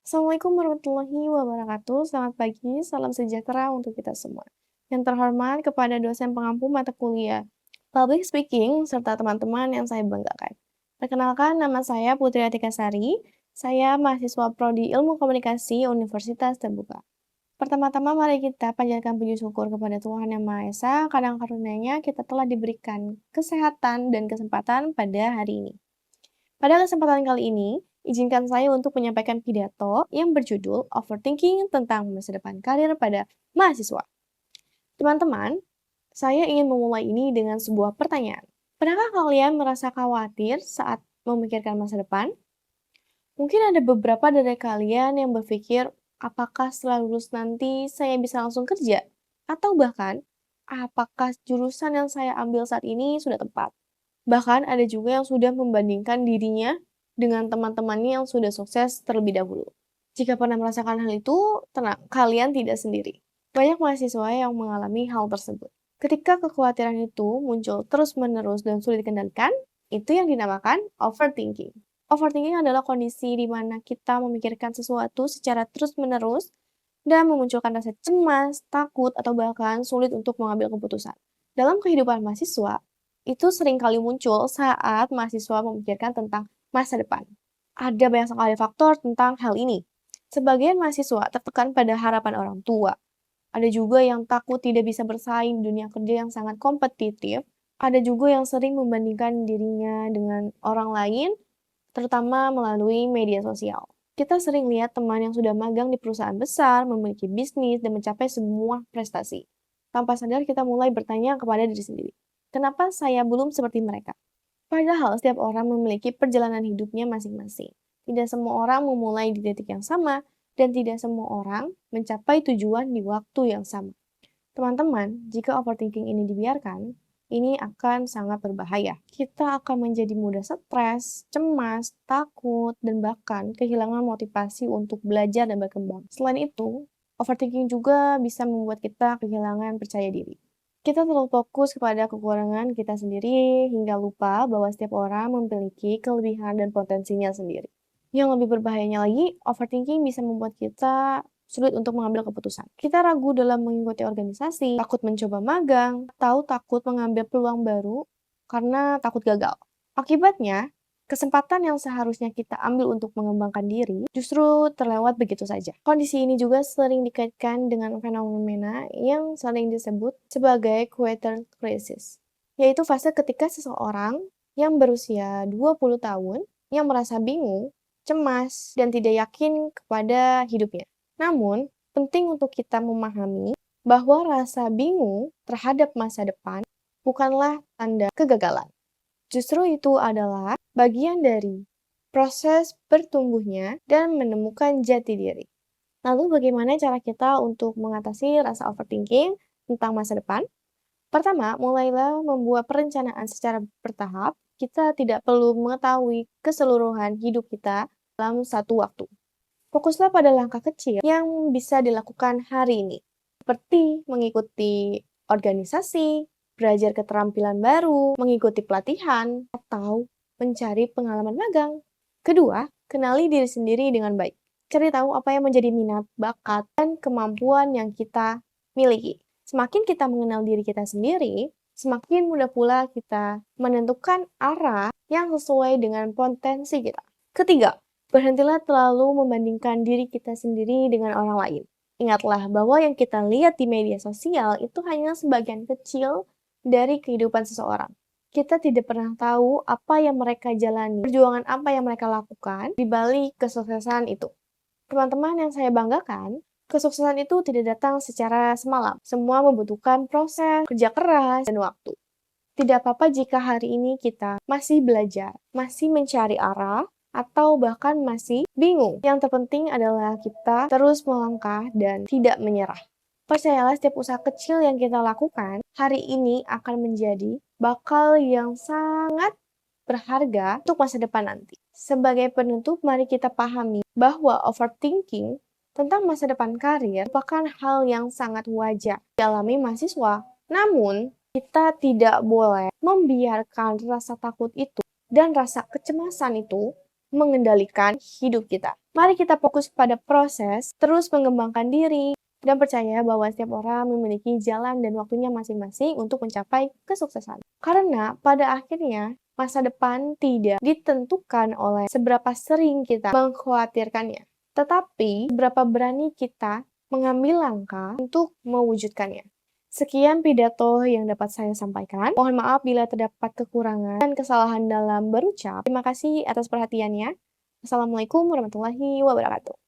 Assalamualaikum warahmatullahi wabarakatuh. Selamat pagi, salam sejahtera untuk kita semua. Yang terhormat kepada dosen pengampu mata kuliah Public Speaking serta teman-teman yang saya banggakan. Perkenalkan, nama saya Putri Atika Sari. Saya mahasiswa Prodi Ilmu Komunikasi Universitas Terbuka. Pertama-tama mari kita panjatkan puji syukur kepada Tuhan Yang Maha Esa karena karunia-Nya kita telah diberikan kesehatan dan kesempatan pada hari ini. Pada kesempatan kali ini, izinkan saya untuk menyampaikan pidato yang berjudul Overthinking tentang masa depan karir pada mahasiswa. Teman-teman, saya ingin memulai ini dengan sebuah pertanyaan. Pernahkah kalian merasa khawatir saat memikirkan masa depan? Mungkin ada beberapa dari kalian yang berpikir, apakah setelah lulus nanti saya bisa langsung kerja? Atau bahkan, apakah jurusan yang saya ambil saat ini sudah tepat? Bahkan ada juga yang sudah membandingkan dirinya dengan teman-temannya yang sudah sukses terlebih dahulu. Jika pernah merasakan hal itu, tenang, kalian tidak sendiri. Banyak mahasiswa yang mengalami hal tersebut. Ketika kekhawatiran itu muncul terus-menerus dan sulit dikendalikan, itu yang dinamakan overthinking. Overthinking adalah kondisi di mana kita memikirkan sesuatu secara terus-menerus dan memunculkan rasa cemas, takut, atau bahkan sulit untuk mengambil keputusan. Dalam kehidupan mahasiswa, itu sering kali muncul saat mahasiswa memikirkan tentang masa depan. Ada banyak sekali faktor tentang hal ini. Sebagian mahasiswa tertekan pada harapan orang tua. Ada juga yang takut tidak bisa bersaing di dunia kerja yang sangat kompetitif. Ada juga yang sering membandingkan dirinya dengan orang lain, terutama melalui media sosial. Kita sering lihat teman yang sudah magang di perusahaan besar, memiliki bisnis, dan mencapai semua prestasi. Tanpa sadar kita mulai bertanya kepada diri sendiri, kenapa saya belum seperti mereka? Padahal setiap orang memiliki perjalanan hidupnya masing-masing. Tidak semua orang memulai di titik yang sama, dan tidak semua orang mencapai tujuan di waktu yang sama. Teman-teman, jika overthinking ini dibiarkan, ini akan sangat berbahaya. Kita akan menjadi mudah stres, cemas, takut, dan bahkan kehilangan motivasi untuk belajar dan berkembang. Selain itu, overthinking juga bisa membuat kita kehilangan percaya diri. Kita terlalu fokus kepada kekurangan kita sendiri hingga lupa bahwa setiap orang memiliki kelebihan dan potensinya sendiri. Yang lebih berbahayanya lagi, overthinking bisa membuat kita sulit untuk mengambil keputusan. Kita ragu dalam mengikuti organisasi, takut mencoba magang, atau takut mengambil peluang baru karena takut gagal. Akibatnya, kesempatan yang seharusnya kita ambil untuk mengembangkan diri justru terlewat begitu saja. Kondisi ini juga sering dikaitkan dengan fenomena yang sering disebut sebagai quarter crisis, yaitu fase ketika seseorang yang berusia 20 tahun yang merasa bingung, cemas, dan tidak yakin kepada hidupnya. Namun, penting untuk kita memahami bahwa rasa bingung terhadap masa depan bukanlah tanda kegagalan. Justru itu adalah bagian dari proses bertumbuhnya dan menemukan jati diri. Lalu bagaimana cara kita untuk mengatasi rasa overthinking tentang masa depan? Pertama, mulailah membuat perencanaan secara bertahap. Kita tidak perlu mengetahui keseluruhan hidup kita dalam satu waktu. Fokuslah pada langkah kecil yang bisa dilakukan hari ini, seperti mengikuti organisasi, belajar keterampilan baru, mengikuti pelatihan, atau mencari pengalaman magang. Kedua, kenali diri sendiri dengan baik. Cari tahu apa yang menjadi minat, bakat, dan kemampuan yang kita miliki. Semakin kita mengenal diri kita sendiri, semakin mudah pula kita menentukan arah yang sesuai dengan potensi kita. Ketiga, berhentilah terlalu membandingkan diri kita sendiri dengan orang lain. Ingatlah bahwa yang kita lihat di media sosial itu hanya sebagian kecil dari kehidupan seseorang. Kita tidak pernah tahu apa yang mereka jalani, perjuangan apa yang mereka lakukan di balik kesuksesan itu. Teman-teman yang saya banggakan, kesuksesan itu tidak datang secara semalam. Semua membutuhkan proses, kerja keras, dan waktu. Tidak apa-apa jika hari ini kita masih belajar, masih mencari arah, atau bahkan masih bingung. Yang terpenting adalah kita terus melangkah dan tidak menyerah. Percayalah setiap usaha kecil yang kita lakukan hari ini akan menjadi bakal yang sangat berharga untuk masa depan nanti. Sebagai penutup, mari kita pahami bahwa overthinking tentang masa depan karir merupakan hal yang sangat wajar dialami mahasiswa. Namun, kita tidak boleh membiarkan rasa takut itu dan rasa kecemasan itu mengendalikan hidup kita. Mari kita fokus pada proses, terus mengembangkan diri, dan percaya bahwa setiap orang memiliki jalan dan waktunya masing-masing untuk mencapai kesuksesan. Karena pada akhirnya, masa depan tidak ditentukan oleh seberapa sering kita mengkhawatirkannya, tetapi seberapa berani kita mengambil langkah untuk mewujudkannya. Sekian pidato yang dapat saya sampaikan. Mohon maaf bila terdapat kekurangan dan kesalahan dalam berucap. Terima kasih atas perhatiannya. Assalamualaikum warahmatullahi wabarakatuh.